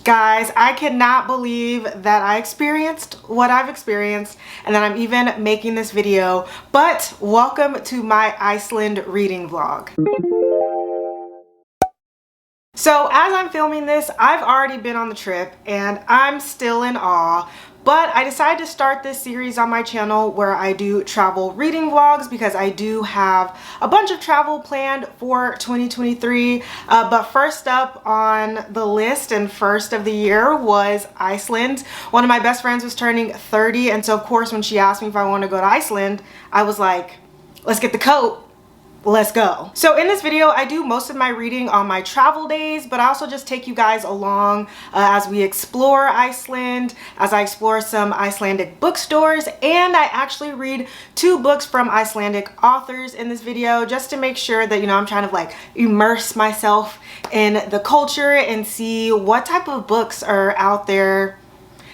Guys, I cannot believe that I experienced what I've experienced and that I'm even making this video, but welcome to my Iceland reading vlog. So as I'm filming this, I've already been on the trip and I'm still in awe, but I decided to start this series on my channel where I do travel reading vlogs because I do have a bunch of travel planned for 2023. But first up on the list and first of the year was Iceland. One of my best friends was turning 30, and so of course when she asked me if I want to go to Iceland, I was like, let's get the coat. Let's go. So in this video, I do most of my reading on my travel days, but I also just take you guys along as we explore Iceland, as I explore some Icelandic bookstores, and I actually read 2 books from Icelandic authors in this video just to make sure that, I'm trying to like immerse myself in the culture and see what type of books are out there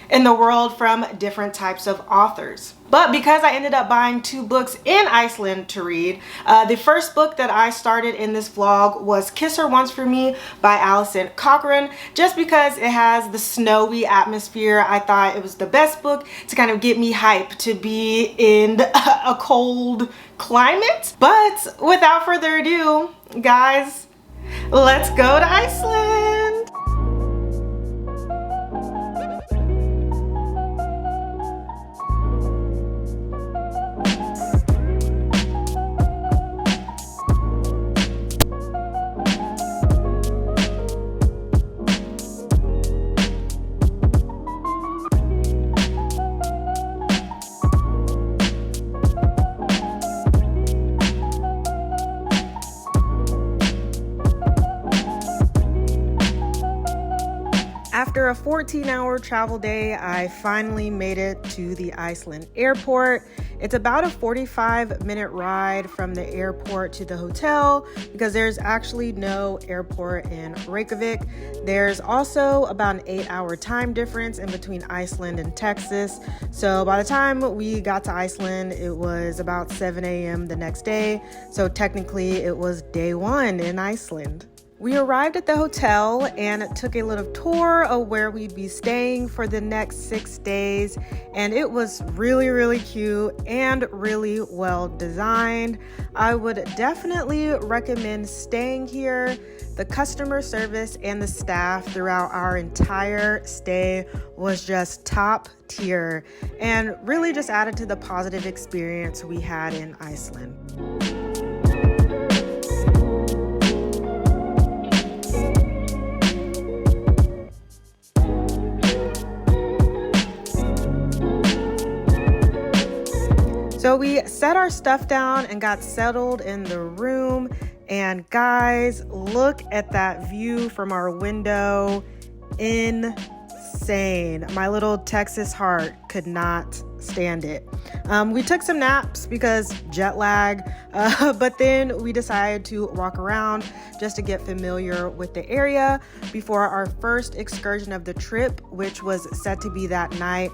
in the world from different types of authors. But because I ended up buying 2 books in Iceland to read, the first book that I started in this vlog was Kiss Her Once for Me by Alison Cochrane. Just because it has the snowy atmosphere, I thought it was the best book to kind of get me hyped to be in a cold climate. But without further ado, guys, let's go to Iceland. After a 14-hour travel day, I finally made it to the Iceland airport. It's about a 45-minute ride from the airport to the hotel because there's actually no airport in Reykjavik. There's also about an 8-hour time difference in between Iceland and Texas. So by the time we got to Iceland, it was about 7 a.m. the next day. So technically it was day 1 in Iceland. We arrived at the hotel and took a little tour of where we'd be staying for the next 6 days, and it was really cute and really well designed. I would definitely recommend staying here. The customer service and the staff throughout our entire stay was just top tier and really just added to the positive experience we had in Iceland. So we set our stuff down and got settled in the room, and guys, look at that view from our window. Insane. My little Texas heart could not stand it. We took some naps because jet lag, but then we decided to walk around just to get familiar with the area before our first excursion of the trip, which was set to be that night.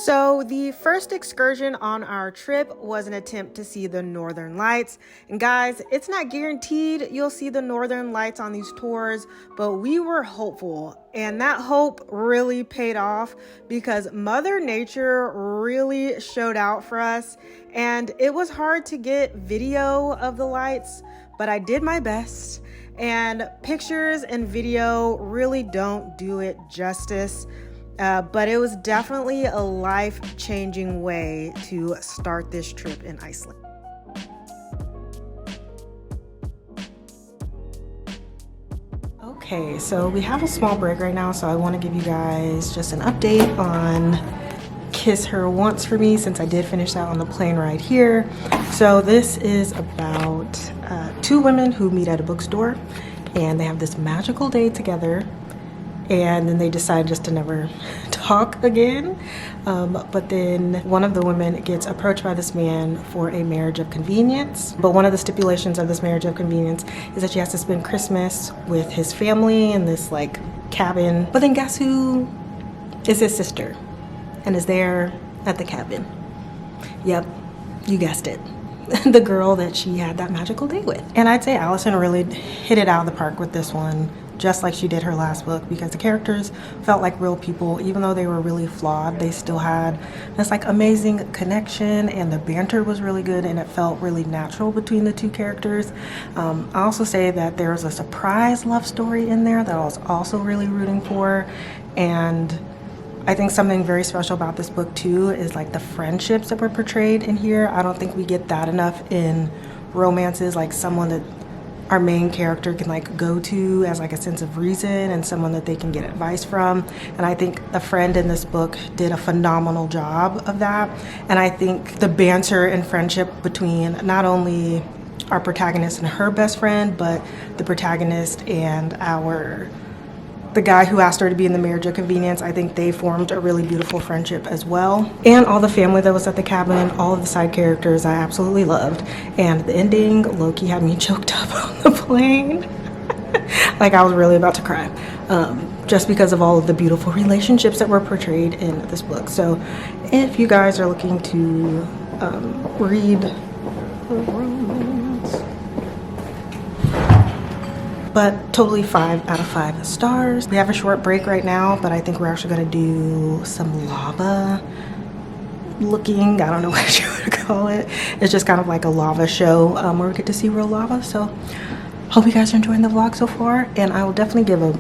So the first excursion on our trip was an attempt to see the Northern Lights. And guys, it's not guaranteed you'll see the Northern Lights on these tours, but we were hopeful. And that hope really paid off because Mother Nature really showed out for us. And it was hard to get video of the lights, but I did my best. And pictures and video really don't do it justice. But it was definitely a life-changing way to start this trip in Iceland. Okay, so we have a small break right now, so I want to give you guys just an update on Kiss Her Once for Me since I did finish that on the plane ride here. So this is about 2 women who meet at a bookstore and they have this magical day together. And then they decide just to never talk again. But then one of the women gets approached by this man for a marriage of convenience. But one of the stipulations of this marriage of convenience is that she has to spend Christmas with his family in this like cabin. But then guess who is his sister and is there at the cabin? Yep, you guessed it. The girl that she had that magical day with. And I'd say Allison really hit it out of the park with this one, just like she did her last book, because the characters felt like real people. Even though they were really flawed, they still had this like amazing connection, and the banter was really good, and it felt really natural between the two characters. I also say that there was a surprise love story in there that I was also really rooting for. And I think something very special about this book too is like the friendships that were portrayed in here. I don't think we get that enough in romances, like someone that our main character can like go to as like a sense of reason and someone that they can get advice from. And I think the friend in this book did a phenomenal job of that. And I think the banter and friendship between not only our protagonist and her best friend, but the protagonist and the guy who asked her to be in the marriage of convenience, I think they formed a really beautiful friendship as well. And all the family that was at the cabin, all of the side characters I absolutely loved. And the ending, low-key had me choked up on the plane. Like I was really about to cry. Just because of all of the beautiful relationships that were portrayed in this book. So if you guys are looking to read but totally 5 out of 5 stars. We have a short break right now, but I think we're actually gonna do some lava looking, I don't know what you would call it. It's just kind of like a lava show where we get to see real lava. So hope you guys are enjoying the vlog so far, and I will definitely give a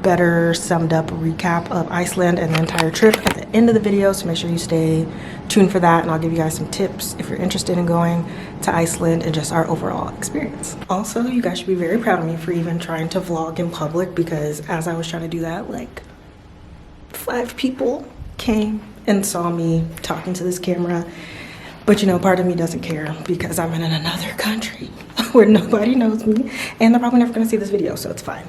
better summed up recap of Iceland and the entire trip at the end of the video, so make sure you stay tuned for that, and I'll give you guys some tips if you're interested in going to Iceland and just our overall experience. Also, you guys should be very proud of me for even trying to vlog in public, because as I was trying to do that, like 5 people came and saw me talking to this camera. But you know, part of me doesn't care because I'm in another country where nobody knows me, and they're probably never gonna see this video, so it's fine.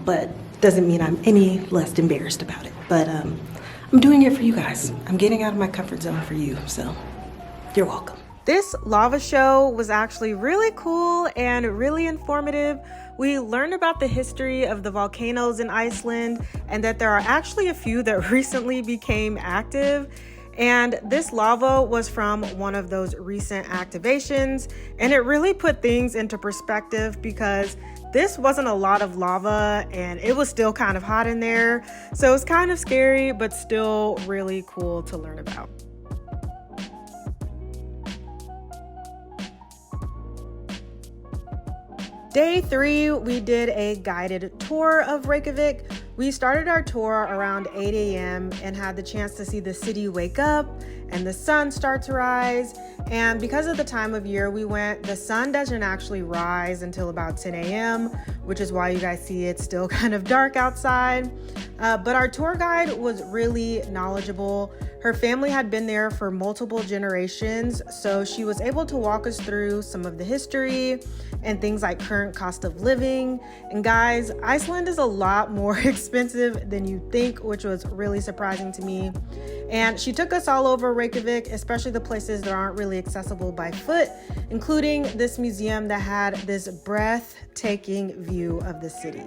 But doesn't mean I'm any less embarrassed about it. But I'm doing it for you guys. I'm getting out of my comfort zone for you, so you're welcome. This lava show was actually really cool and really informative. We learned about the history of the volcanoes in Iceland and that there are actually a few that recently became active. And this lava was from one of those recent activations, and it really put things into perspective because this wasn't a lot of lava and it was still kind of hot in there. So it's kind of scary, but still really cool to learn about. Day 3, we did a guided tour of Reykjavik. We started our tour around 8 a.m. and had the chance to see the city wake up and the sun start to rise. And because of the time of year we went, the sun doesn't actually rise until about 10 a.m., which is why you guys see it's still kind of dark outside. But our tour guide was really knowledgeable. Her family had been there for multiple generations, so she was able to walk us through some of the history and things like current cost of living. And guys, Iceland is a lot more expensive than you think, which was really surprising to me. And she took us all over Reykjavik, especially the places that aren't really accessible by foot, including this museum that had this breathtaking view of the city.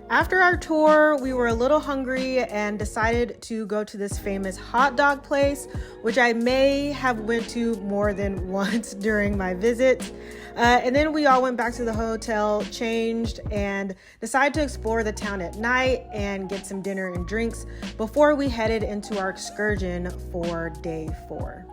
After our tour, we were a little hungry and decided to go to this famous hot dog place, which I may have went to more than once during my visit. And then we all went back to the hotel, changed, and decided to explore the town at night and get some dinner and drinks before we headed into our excursion for day 4.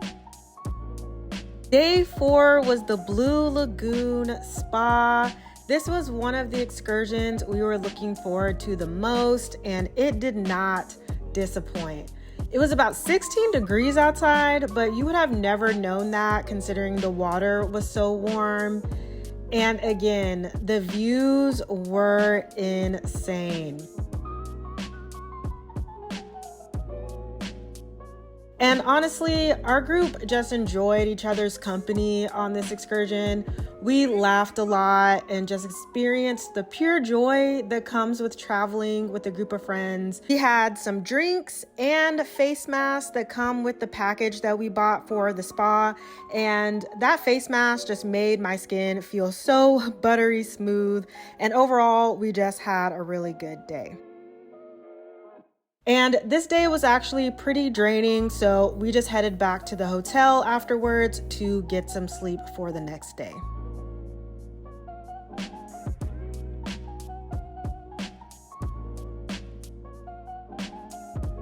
Day 4 was the Blue Lagoon Spa. This was one of the excursions we were looking forward to the most, and it did not disappoint. It was about 16 degrees outside, but you would have never known that considering the water was so warm. And again, the views were insane. And honestly, our group just enjoyed each other's company on this excursion. We laughed a lot and just experienced the pure joy that comes with traveling with a group of friends. We had some drinks and face masks that come with the package that we bought for the spa. And that face mask just made my skin feel so buttery smooth. And overall, we just had a really good day. And this day was actually pretty draining, so we just headed back to the hotel afterwards to get some sleep for the next day.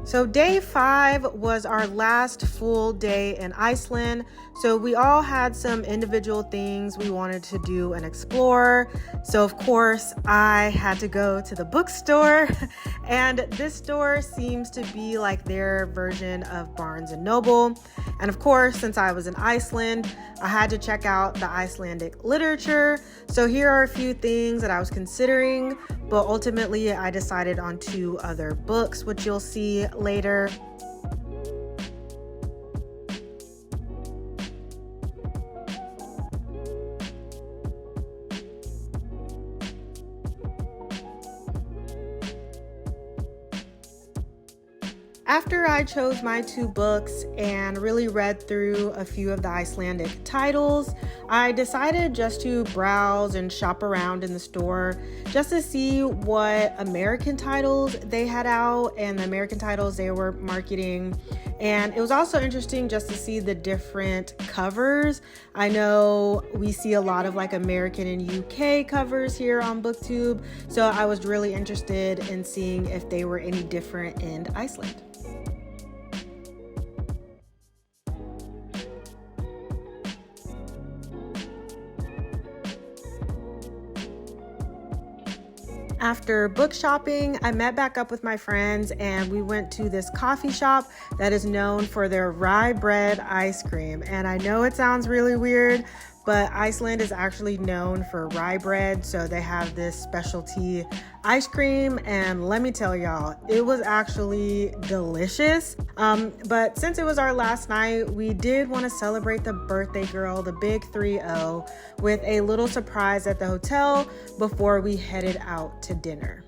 So day 5 was our last full day in Iceland. So we all had some individual things we wanted to do and explore. So of course I had to go to the bookstore, and this store seems to be like their version of Barnes and Noble. And of course, since I was in Iceland, I had to check out the Icelandic literature. So here are a few things that I was considering, but ultimately I decided on 2 other books, which you'll see later. After I chose my 2 books and really read through a few of the Icelandic titles, I decided just to browse and shop around in the store just to see what American titles they had out and the American titles they were marketing. And it was also interesting just to see the different covers. I know we see a lot of like American and UK covers here on BookTube, so I was really interested in seeing if they were any different in Iceland. After book shopping, I met back up with my friends and we went to this coffee shop that is known for their rye bread ice cream. And I know it sounds really weird, but Iceland is actually known for rye bread, so they have this specialty ice cream, and let me tell y'all, it was actually delicious. But since it was our last night, we did want to celebrate the birthday girl, the big 3-0, with a little surprise at the hotel before we headed out to dinner.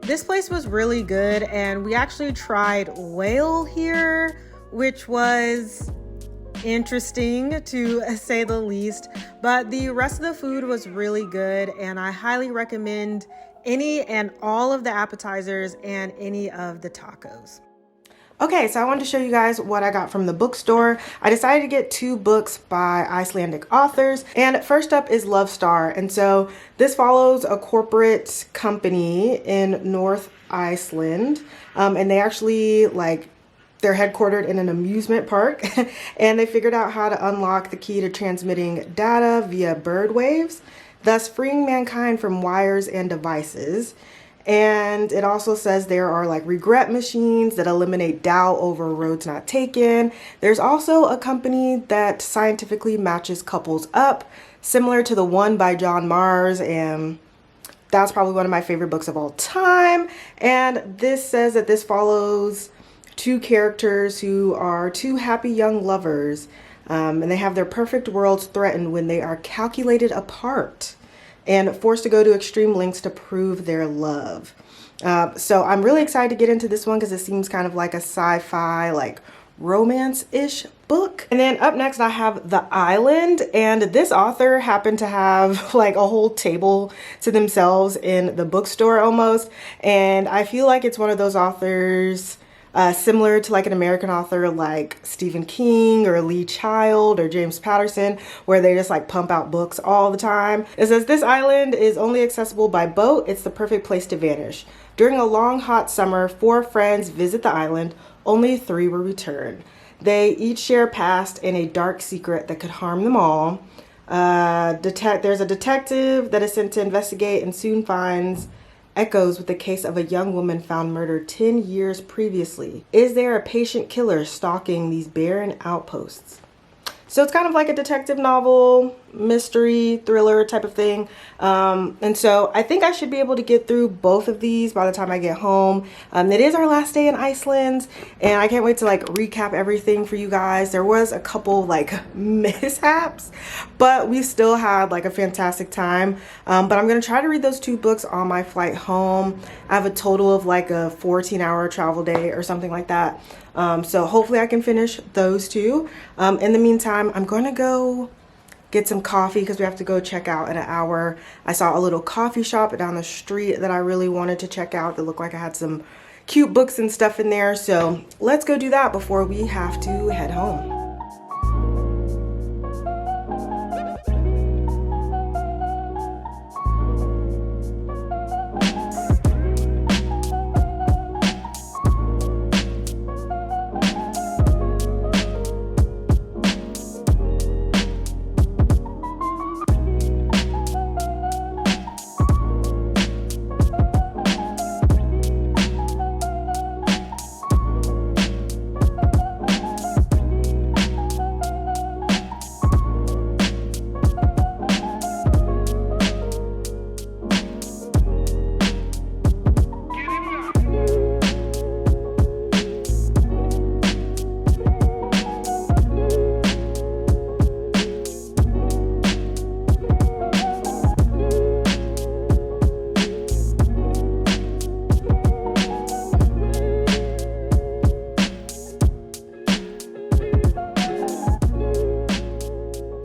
This place was really good, and we actually tried whale here, which was interesting to say the least, but the rest of the food was really good, and I highly recommend any and all of the appetizers and any of the tacos. Okay, so I wanted to show you guys what I got from the bookstore. I decided to get 2 books by Icelandic authors, and first up is Love Star. And so this follows a corporate company in North Iceland, and they actually they're headquartered in an amusement park, and they figured out how to unlock the key to transmitting data via bird waves, thus freeing mankind from wires and devices. And it also says there are regret machines that eliminate doubt over roads not taken. There's also a company that scientifically matches couples up, similar to the one by John Mars, and that's probably one of my favorite books of all time. And this says that this follows 2 characters who are 2 happy young lovers, and they have their perfect worlds threatened when they are calculated apart and forced to go to extreme lengths to prove their love. So I'm really excited to get into this one because it seems kind of like a sci-fi, romance-ish book. And then up next I have The Island, and this author happened to have a whole table to themselves in the bookstore almost, and I feel like it's one of those authors similar to an American author like Stephen King or Lee Child or James Patterson, where they just pump out books all the time. It says this island is only accessible by boat. It's the perfect place to vanish. During a long hot summer, 4 friends visit the island. Only 3 will return. They each share a past and a dark secret that could harm them all. There's a detective that is sent to investigate and soon finds echoes with the case of a young woman found murdered 10 years previously. Is there a patient killer stalking these barren outposts? So it's kind of like a detective novel, mystery thriller type of thing. And so I think I should be able to get through both of these by the time I get home. It is our last day in Iceland, and I can't wait to like recap everything for you guys. There was a couple like mishaps, but we still had like a fantastic time. But I'm gonna try to read those 2 books on my flight home. I have a total of like a 14-hour travel day or something like that. So hopefully I can finish those 2. In the meantime, I'm gonna go get some coffee because we have to go check out in an hour. I saw a little coffee shop down the street that I really wanted to check out that looked like I had some cute books and stuff in there. So let's go do that before we have to head home.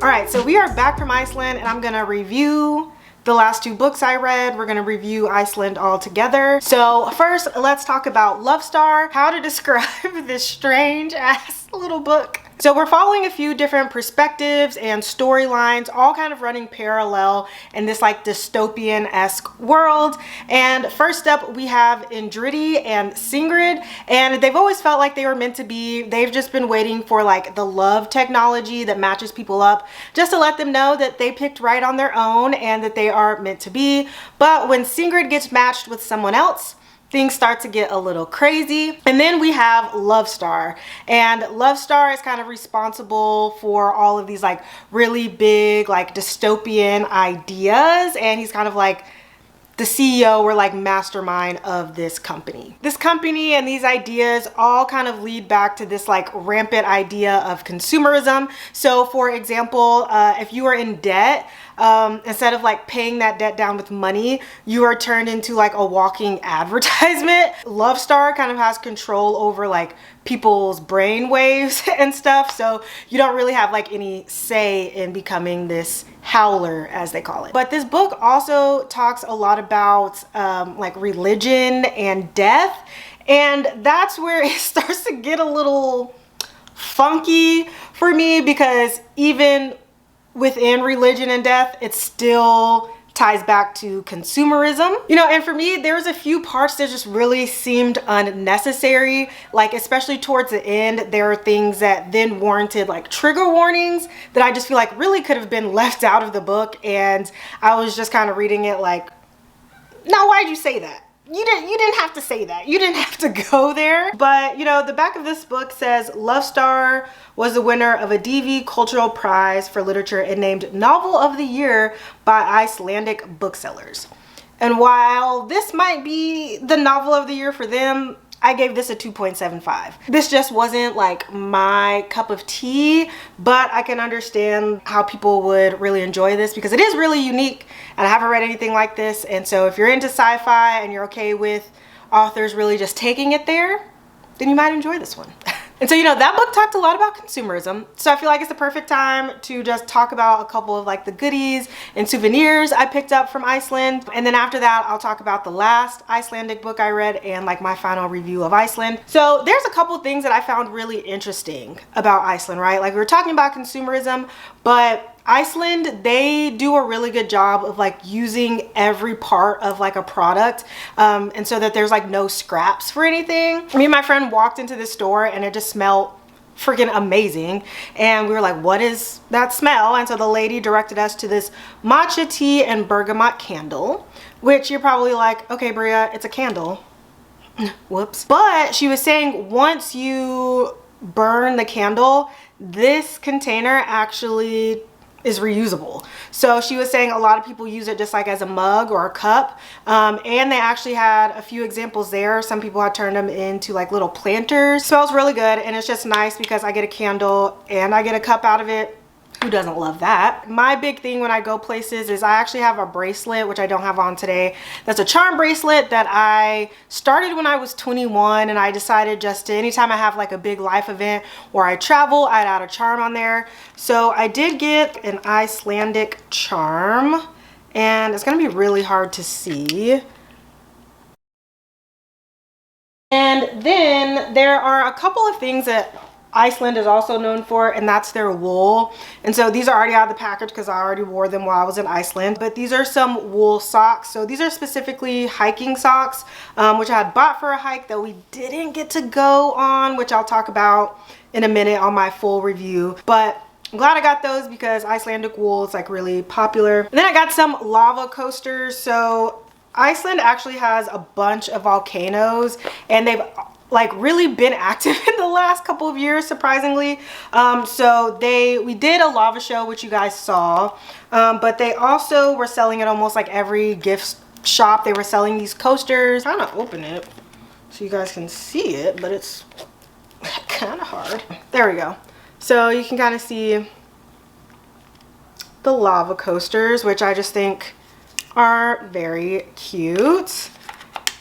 Alright, so we are back from Iceland and I'm gonna review the last 2 books I read. We're gonna review Iceland all together. So first, let's talk about Love Star, how to describe this strange ass little book. So we're following a few different perspectives and storylines, all kind of running parallel in this like dystopian-esque world. And first up, we have Indridi and Sigrid, and they've always felt like they were meant to be. They've just been waiting for like the love technology that matches people up, just to let them know that they picked right on their own and that they are meant to be. But when Sigrid gets matched with someone else, things start to get a little crazy. And then we have Love Star, and Love Star is kind of responsible for all of these like really big like dystopian ideas, and he's kind of like the CEO or like mastermind of this company. This company and these ideas all kind of lead back to this like rampant idea of consumerism. So for example, if you are in debt, instead of like paying that debt down with money, you are turned into like a walking advertisement. Love Star kind of has control over like people's brain waves and stuff, so you don't really have like any say in becoming this howler, as they call it. But this book also talks a lot about like religion and death, and that's where it starts to get a little funky for me, because even within religion and death, it still ties back to consumerism. You know, and for me, there was a few parts that just really seemed unnecessary. Like, especially towards the end, there are things that then warranted like trigger warnings that I just feel like really could have been left out of the book. And I was just kind of reading it like, now why'd you say that? You didn't have to say that. You didn't have to go there. But, you know, the back of this book says Love Star was the winner of a DV Cultural Prize for Literature and named Novel of the Year by Icelandic booksellers. And while this might be the novel of the year for them, I gave this a 2.75. This just wasn't like my cup of tea, but I can understand how people would really enjoy this because it is really unique and I haven't read anything like this. And so if you're into sci-fi and you're okay with authors really just taking it there, then you might enjoy this one. And so, you know, that book talked a lot about consumerism. So I feel like it's the perfect time to just talk about a couple of like the goodies and souvenirs I picked up from Iceland. And then after that, I'll talk about the last Icelandic book I read and like my final review of Iceland. So there's a couple things that I found really interesting about Iceland, right? Like we were talking about consumerism, but Iceland, they do a really good job of like using every part of like a product, and so that there's like no scraps for anything. Me and my friend walked into this store and it just smelled freaking amazing, and we were like, what is that smell? And so the lady directed us to this matcha tea and bergamot candle, which you're probably like, okay Brea, it's a candle. Whoops. But she was saying once you burn the candle, this container actually is reusable. So she was saying a lot of people use it just like as a mug or a cup, and they actually had a few examples there. Some people had turned them into like little planters. Smells really good, and it's just nice because I get a candle and I get a cup out of it. Who doesn't love that? My big thing when I go places is I actually have a bracelet, which I don't have on today. That's a charm bracelet that I started when I was 21, and I decided just to, anytime I have like a big life event where I travel, I'd add a charm on there. So I did get an Icelandic charm, and it's gonna be really hard to see. And then there are a couple of things that Iceland is also known for, and that's their wool. And so these are already out of the package because I already wore them while I was in Iceland. But these are some wool socks. So these are specifically hiking socks, which I had bought for a hike that we didn't get to go on, which I'll talk about in a minute on my full review. But I'm glad I got those because Icelandic wool is like really popular. And then I got some lava coasters. So Iceland actually has a bunch of volcanoes, and they've like really been active in the last couple of years, surprisingly. So we did a lava show, which you guys saw, but they also were selling at almost like every gift shop. They were selling these coasters. I'm trying to open it so you guys can see it, but it's kind of hard. There we go. So you can kind of see the lava coasters, which I just think are very cute.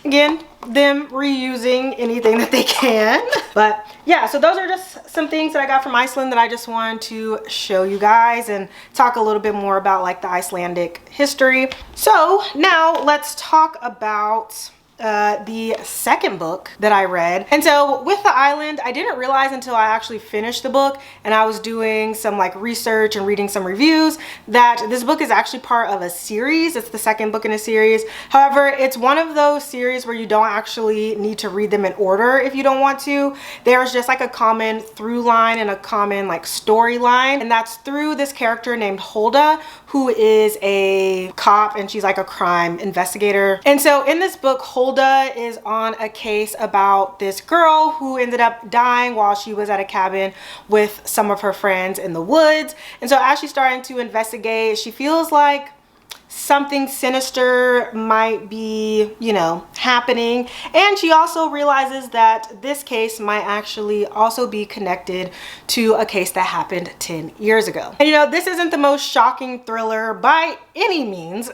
Again, them reusing anything that they can. But yeah, so those are just some things that I got from Iceland that I just wanted to show you guys and talk a little bit more about like the Icelandic history. So now let's talk about the second book that I read. And so with the island, I didn't realize until I actually finished the book and I was doing some like research and reading some reviews that this book is actually part of a series. It's the second book in a series. However, it's one of those series where you don't actually need to read them in order if you don't want to. There's just like a common through line and a common like storyline, and that's through this character named Hulda, who is a cop, and she's like a crime investigator. And so in this book, Hulda is on a case about this girl who ended up dying while she was at a cabin with some of her friends in the woods. And so as she's starting to investigate, she feels like something sinister might be, you know, happening. And she also realizes that this case might actually also be connected to a case that happened 10 years ago. And you know, this isn't the most shocking thriller by any means,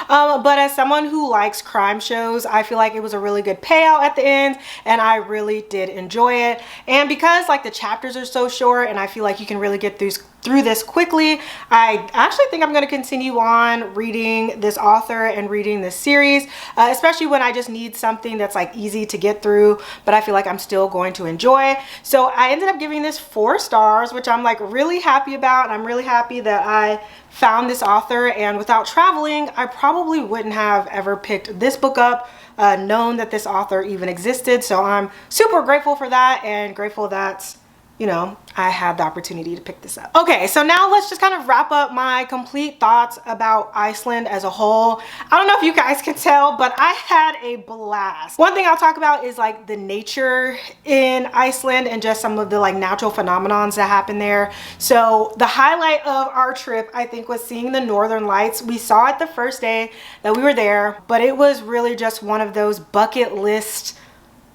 but as someone who likes crime shows, I feel like it was a really good payout at the end, and I really did enjoy it. And because like the chapters are so short and I feel like you can really get through this quickly, I actually think I'm going to continue on reading this author and reading this series, especially when I just need something that's like easy to get through, but I feel like I'm still going to enjoy. So I ended up giving this 4 stars, which I'm like really happy about. And I'm really happy that I found this author, and without traveling, I probably wouldn't have ever picked this book up, known that this author even existed. So I'm super grateful for that, and grateful that, you know, I had the opportunity to pick this up. Okay, so now let's just kind of wrap up my complete thoughts about Iceland as a whole. I don't know if you guys can tell, but I had a blast. One thing I'll talk about is like the nature in Iceland and just some of the like natural phenomenons that happen there. So the highlight of our trip, I think, was seeing the northern lights. We saw it the first day that we were there, but it was really just one of those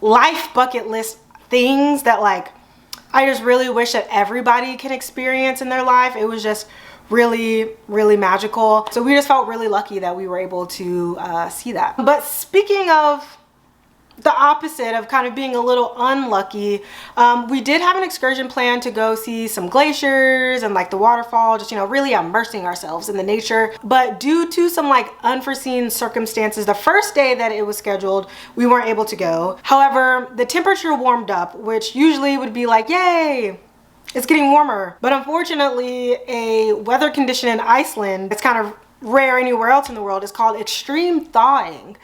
life bucket list things that like I just really wish that everybody can experience in their life. It was just really, really magical. So we just felt really lucky that we were able to see that. But speaking of the opposite of kind of being a little unlucky, we did have an excursion plan to go see some glaciers and like the waterfall, just, you know, really immersing ourselves in the nature. But due to some like unforeseen circumstances, the first day that it was scheduled, we weren't able to go. However, the temperature warmed up, which usually would be like, yay, it's getting warmer. But unfortunately, a weather condition in Iceland, it's kind of rare anywhere else in the world, is called extreme thawing.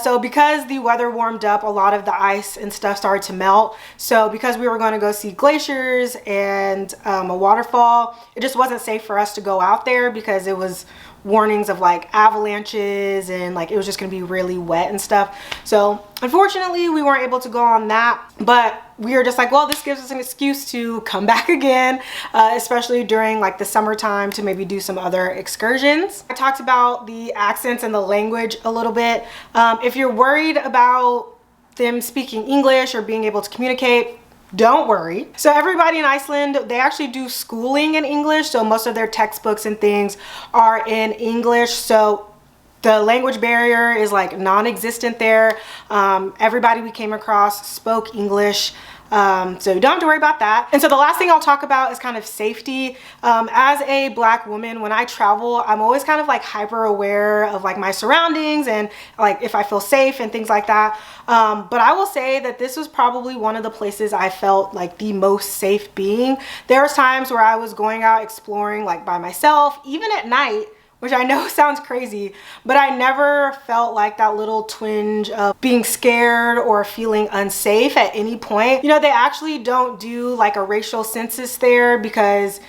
So because the weather warmed up, a lot of the ice and stuff started to melt. So because we were going to go see glaciers and a waterfall, it just wasn't safe for us to go out there because it was warnings of like avalanches and like it was just gonna be really wet and stuff. So unfortunately we weren't able to go on that, but we were just like, well, this gives us an excuse to come back again, especially during like the summertime, to maybe do some other excursions. I talked about the accents and the language a little bit. If you're worried about them speaking English or being able to communicate, don't worry. So everybody in Iceland, they actually do schooling in English. So most of their textbooks and things are in English. So the language barrier is like non-existent there. Everybody we came across spoke English. So you don't have to worry about that. And so the last thing I'll talk about is kind of safety. As a Black woman, when I travel, I'm always kind of like hyper aware of like my surroundings and like if I feel safe and things like that. But I will say that this was probably one of the places I felt like the most safe being. There was times where I was going out exploring like by myself, even at night, which I know sounds crazy, but I never felt like that little twinge of being scared or feeling unsafe at any point. You know, they actually don't do like a racial census there because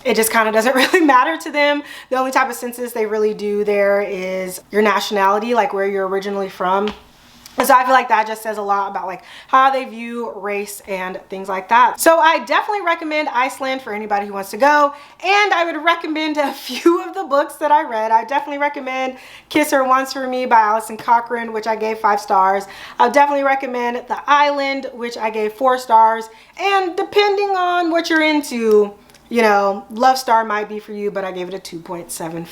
it just kind of doesn't really matter to them. The only type of census they really do there is your nationality, like where you're originally from. And so I feel like that just says a lot about like how they view race and things like that. So I definitely recommend Iceland for anybody who wants to go. And I would recommend a few of the books that I read. I definitely recommend Kiss Her Once for Me by Alison Cochrane, which I gave 5 stars. I would definitely recommend The Island, which I gave 4 stars. And depending on what you're into, you know, Love Star might be for you, but I gave it a 2.75.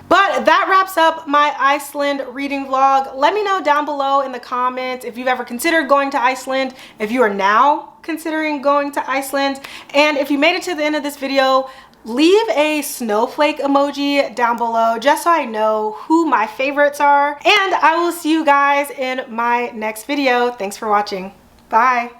But that wraps up my Iceland reading vlog. Let me know down below in the comments if you've ever considered going to Iceland, if you are now considering going to Iceland, and if you made it to the end of this video, leave a snowflake emoji down below just so I know who my favorites are. And I will see you guys in my next video. Thanks for watching. Bye.